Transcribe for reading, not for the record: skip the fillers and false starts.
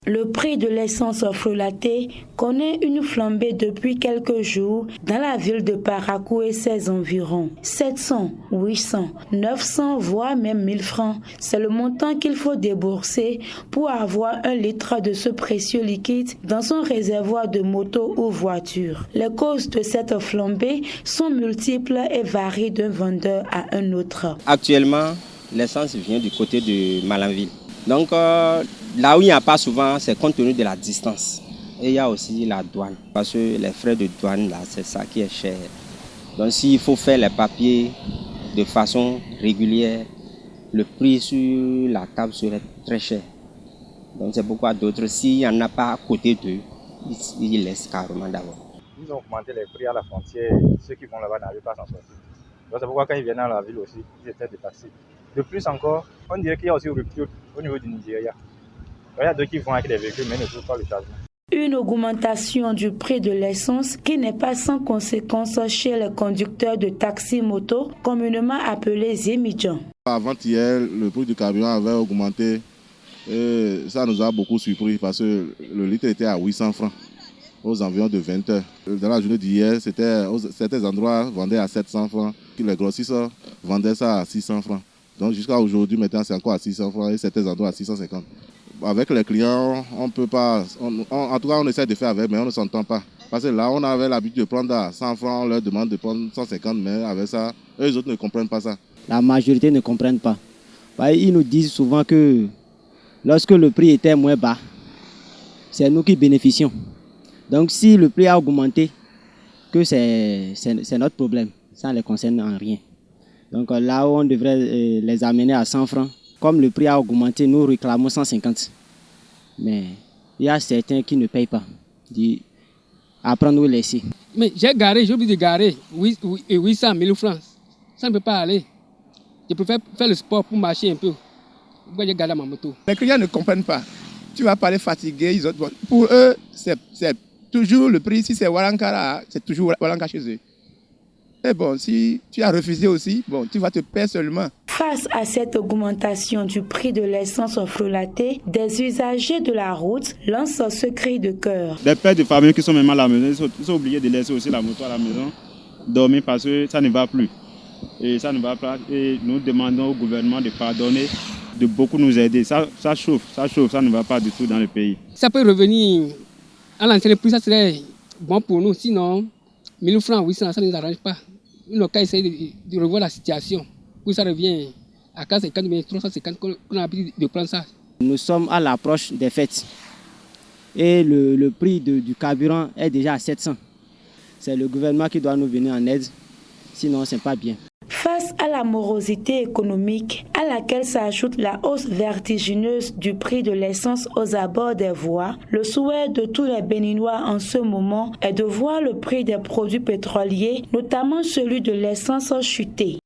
Le prix de l'essence frelatée connaît une flambée depuis quelques jours dans la ville de Parakou et ses environs. 700, 800, 900 voire même 1000 francs, c'est le montant qu'il faut débourser pour avoir 1 litre de ce précieux liquide dans son réservoir de moto ou voiture. Les causes de cette flambée sont multiples et varient d'un vendeur à un autre. Actuellement, l'essence vient du côté de Malanville. Donc là où il n'y a pas souvent, c'est compte tenu de la distance. Et il y a aussi la douane. Parce que les frais de douane, là, c'est ça qui est cher. Donc s'il faut faire les papiers de façon régulière, le prix sur la table serait très cher. Donc c'est pourquoi d'autres, s'il n'y en a pas à côté d'eux, ils laissent carrément d'abord. Ils ont augmenté les prix à la frontière. Ceux qui vont là-bas n'arrivent pas à s'en sortir. Donc c'est pourquoi quand ils viennent dans la ville aussi, ils étaient dépassés. De plus encore, on dirait qu'il y a aussi une rupture au niveau du Nigeria. Il y a d'autres qui vont avec les véhicules mais ne trouvent pas le chargement. Une augmentation du prix de l'essence qui n'est pas sans conséquence chez les conducteurs de taxi-moto, communément appelés Zémidjan. Avant-hier, le prix du carburant avait augmenté et ça nous a beaucoup surpris parce que le litre était à 800 francs aux environs de 20 heures. Dans la journée d'hier, certains endroits vendaient à 700 francs, les grossistes vendaient ça à 600 francs. Donc jusqu'à aujourd'hui, maintenant, c'est encore à 600 francs et certains endroits à 650. Avec les clients, on peut pas. En tout cas, on essaie de faire avec, mais on ne s'entend pas. Parce que là, on avait l'habitude de prendre à 100 francs, on leur demande de prendre 150, mais avec ça, eux les autres ne comprennent pas ça. La majorité ne comprennent pas. Ils nous disent souvent que lorsque le prix était moins bas, c'est nous qui bénéficions. Donc si le prix a augmenté, que c'est notre problème. Ça ne les concerne en rien. Donc là où on devrait les amener à 100 francs, comme le prix a augmenté, nous réclamons 150. Mais il y a certains qui ne payent pas. À prendre ou laisser. Mais j'ai oublié de garer 800 000 francs. Ça ne peut pas aller. Je préfère faire le sport pour marcher un peu. Pourquoi j'ai gardé ma moto? Les clients ne comprennent pas. Tu vas parler fatigué. Pour eux, c'est toujours le prix. Si c'est Walankara, c'est toujours Walanka chez eux. Et bon, si tu as refusé aussi, tu vas te payer seulement. Face à cette augmentation du prix de l'essence frelatée, des usagers de la route lancent ce cri de cœur. Des pères de famille qui sont même à la maison, ils sont obligés de laisser aussi la moto à la maison, dormir parce que ça ne va plus. Et ça ne va pas. Et nous demandons au gouvernement de pardonner, de beaucoup nous aider. Ça chauffe, ça ne va pas du tout dans le pays. Ça peut revenir à l'ancien prix, ça serait bon pour nous. Sinon, 1000 francs, 800, ça ne nous arrange pas. Nous n'avons qu'à essayer de revoir la situation. Puis ça revient à 450, mais 350 qu'on a l'habitude de prendre ça. Nous sommes à l'approche des fêtes et le prix du carburant est déjà à 700. C'est le gouvernement qui doit nous venir en aide, sinon ce n'est pas bien. Face à la morosité économique à laquelle s'ajoute la hausse vertigineuse du prix de l'essence aux abords des voies, le souhait de tous les Béninois en ce moment est de voir le prix des produits pétroliers, notamment celui de l'essence, chuter.